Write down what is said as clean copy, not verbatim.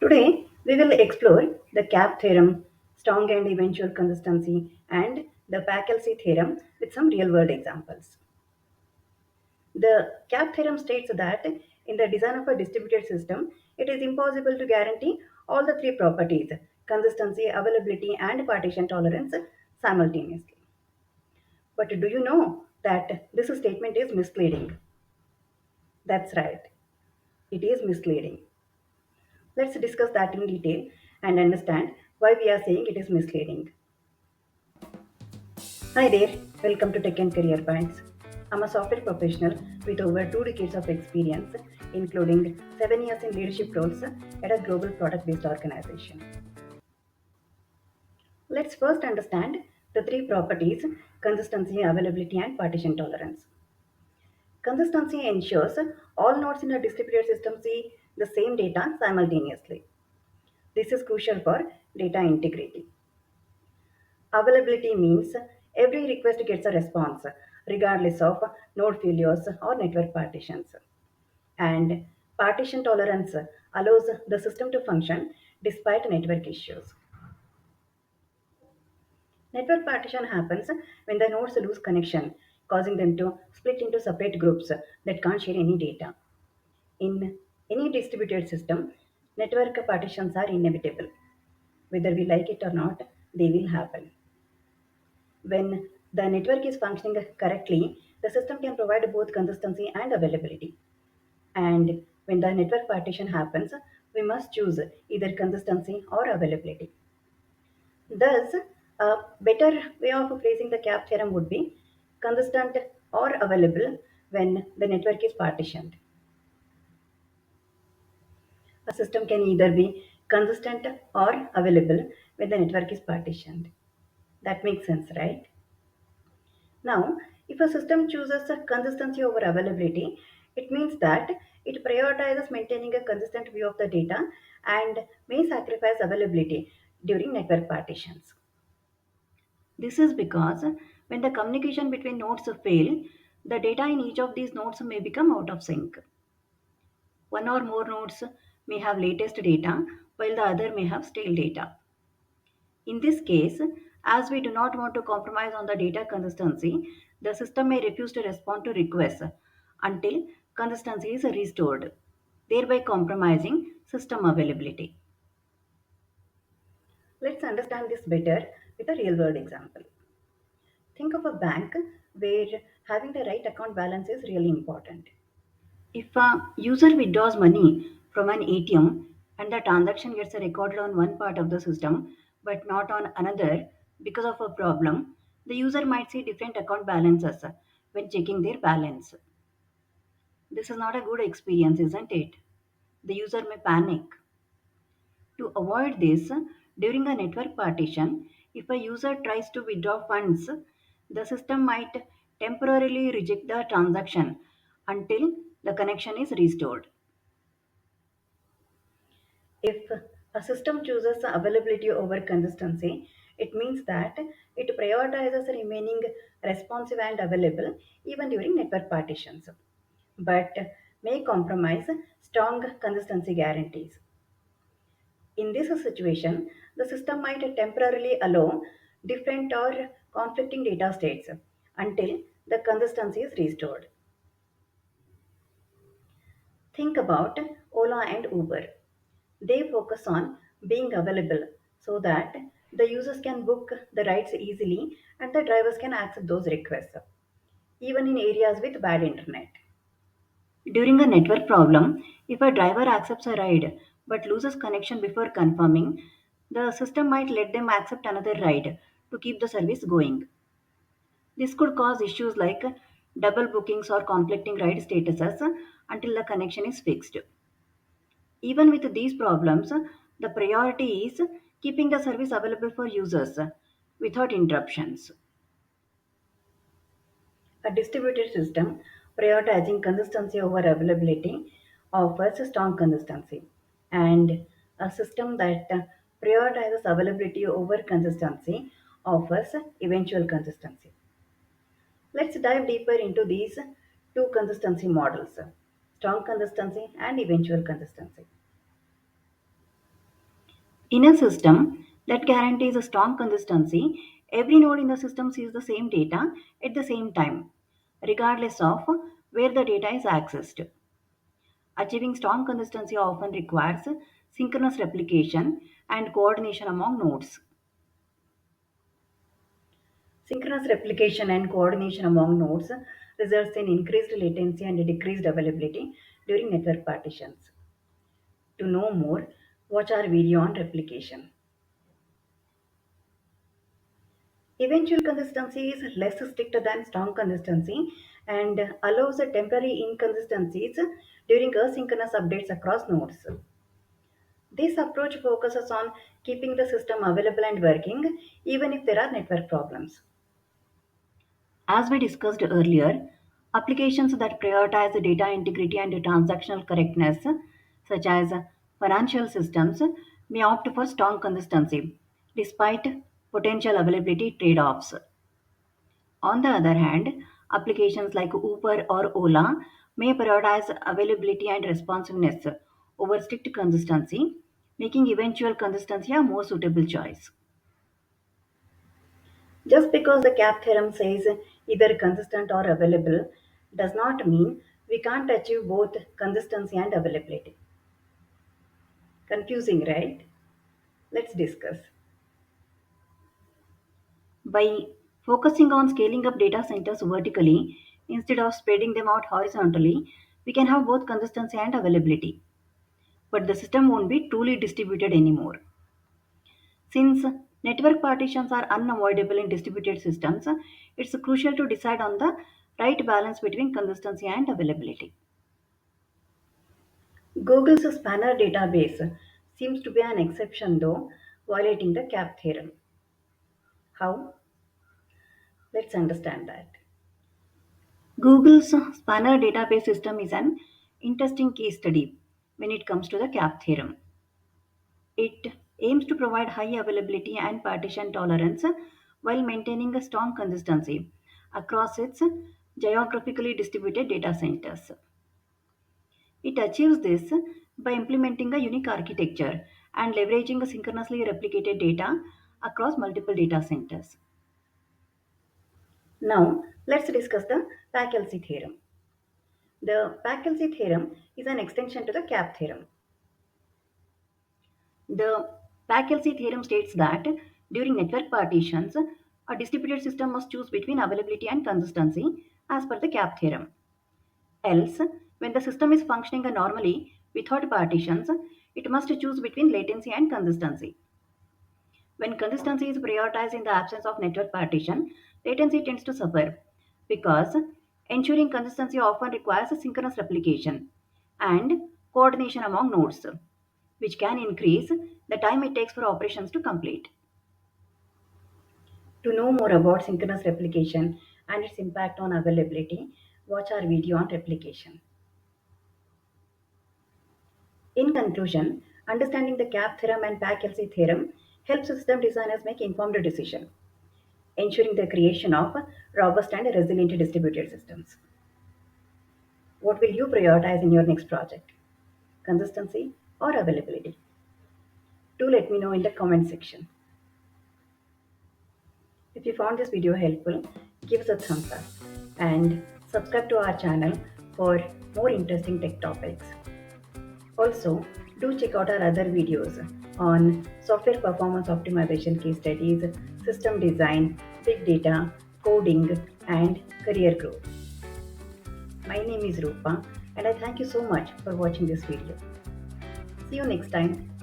Today, we will explore the CAP theorem, strong and eventual consistency, and the PACELC theorem with some real world examples. The CAP theorem states that in the design of a distributed system, it is impossible to guarantee all the three properties consistency, availability, and partition tolerance simultaneously. But do you know that this statement is misleading? That's right, it is misleading. Let's discuss that in detail and understand why we are saying it is misleading. Hi there, welcome to Tech and Career Bytes. I'm a software professional with over 2 decades of experience, including 7 years in leadership roles at a global product based organization. Let's first understand the three properties consistency, availability, and partition tolerance. Consistency ensures all nodes in a distributed system see the same data simultaneously. This is crucial for data integrity. Availability means every request gets a response, regardless of node failures or network partitions. And partition tolerance allows the system to function despite network issues. Network partition happens when the nodes lose connection, causing them to split into separate groups that can't share any data. In any distributed system, network partitions are inevitable. Whether we like it or not, they will happen. When the network is functioning correctly, the system can provide both consistency and availability. And when the network partition happens, we must choose either consistency or availability. Thus, a better way of phrasing the CAP theorem would be consistent or available when the network is partitioned. A system can either be consistent or available when the network is partitioned. That makes sense, right? Now, if a system chooses a consistency over availability, it means that it prioritizes maintaining a consistent view of the data and may sacrifice availability during network partitions. This is because when the communication between nodes fail, the data in each of these nodes may become out of sync. One or more nodes may have latest data while the other may have stale data. In this case, as we do not want to compromise on the data consistency, the system may refuse to respond to requests until consistency is restored, thereby compromising system availability. Let's understand this better with a real world example. Think of a bank where having the right account balance is really important. If a user withdraws money from an ATM and the transaction gets recorded on one part of the system but not on another because of a problem, the user might see different account balances when checking their balance. This is not a good experience, isn't it? The user may panic. To avoid this, during a network partition, if a user tries to withdraw funds, the system might temporarily reject the transaction until the connection is restored. If a system chooses availability over consistency, it means that it prioritizes remaining responsive and available even during network partitions, but may compromise strong consistency guarantees. In this situation, the system might temporarily allow different or conflicting data states until the consistency is restored. Think about Ola and Uber. They focus on being available so that the users can book the rides easily and the drivers can accept those requests, even in areas with bad internet. During a network problem, if a driver accepts a ride but loses connection before confirming, the system might let them accept another ride to keep the service going. This could cause issues like double bookings or conflicting ride statuses until the connection is fixed. Even with these problems, the priority is keeping the service available for users without interruptions. A distributed system prioritizing consistency over availability offers strong consistency, and a system that prioritizes availability over consistency offers eventual consistency. Let's dive deeper into these two consistency models strong consistency and eventual consistency. In a system that guarantees a strong consistency, every node in the system sees the same data at the same time, regardless of where the data is accessed. Achieving strong consistency often requires synchronous replication and coordination among nodes. Synchronous replication and coordination among nodes results in increased latency and decreased availability during network partitions. To know more, watch our video on replication. Eventual consistency is less strict than strong consistency and allows a temporary inconsistencies during asynchronous updates across nodes. This approach focuses on keeping the system available and working even if there are network problems. As we discussed earlier, applications that prioritize data integrity and transactional correctness, such as financial systems, may opt for strong consistency despite potential availability trade offs. On the other hand, applications like Uber or Ola may prioritize availability and responsiveness over strict consistency, making eventual consistency a more suitable choice. Just because the CAP theorem says either consistent or available does not mean we can't achieve both consistency and availability. Confusing, right? Let's discuss. By focusing on scaling up data centers vertically instead of spreading them out horizontally, we can have both consistency and availability. But the system won't be truly distributed anymore. Since network partitions are unavoidable in distributed systems, it's crucial to decide on the right balance between consistency and availability. Google's spanner database seems to be an exception, though, violating the CAP theorem. How? Let's understand that. Google's spanner database system is an interesting case study when it comes to the CAP theorem. It aims to provide high availability and partition tolerance while maintaining a strong consistency across its geographically distributed data centers. It achieves this by implementing a unique architecture and leveraging synchronously replicated data across multiple data centers. Now, let's discuss the PACELC theorem. The PACELC theorem is an extension to the CAP theorem. The PACELC theorem states that during network partitions, a distributed system must choose between availability and consistency as per the CAP theorem. Else, when the system is functioning normally without partitions, it must choose between latency and consistency. When consistency is prioritized in the absence of network partition, latency tends to suffer because ensuring consistency often requires a synchronous replication and coordination among nodes, which can increase the time it takes for operations to complete. To know more about synchronous replication and its impact on availability, watch our video on replication. In conclusion, understanding the CAP theorem and PACLC theorem helps system designers make informed decisions, ensuring the creation of robust and resilient distributed systems. What will you prioritize in your next project? Consistency or availability? Do let me know in the comment section. If you found this video helpful, give us a thumbs up and subscribe to our channel for more interesting tech topics. Also, do check out our other videos on software performance optimization case studies, system design, big data, coding, and career growth. My name is Rupa, and I thank you so much for watching this video. See you next time.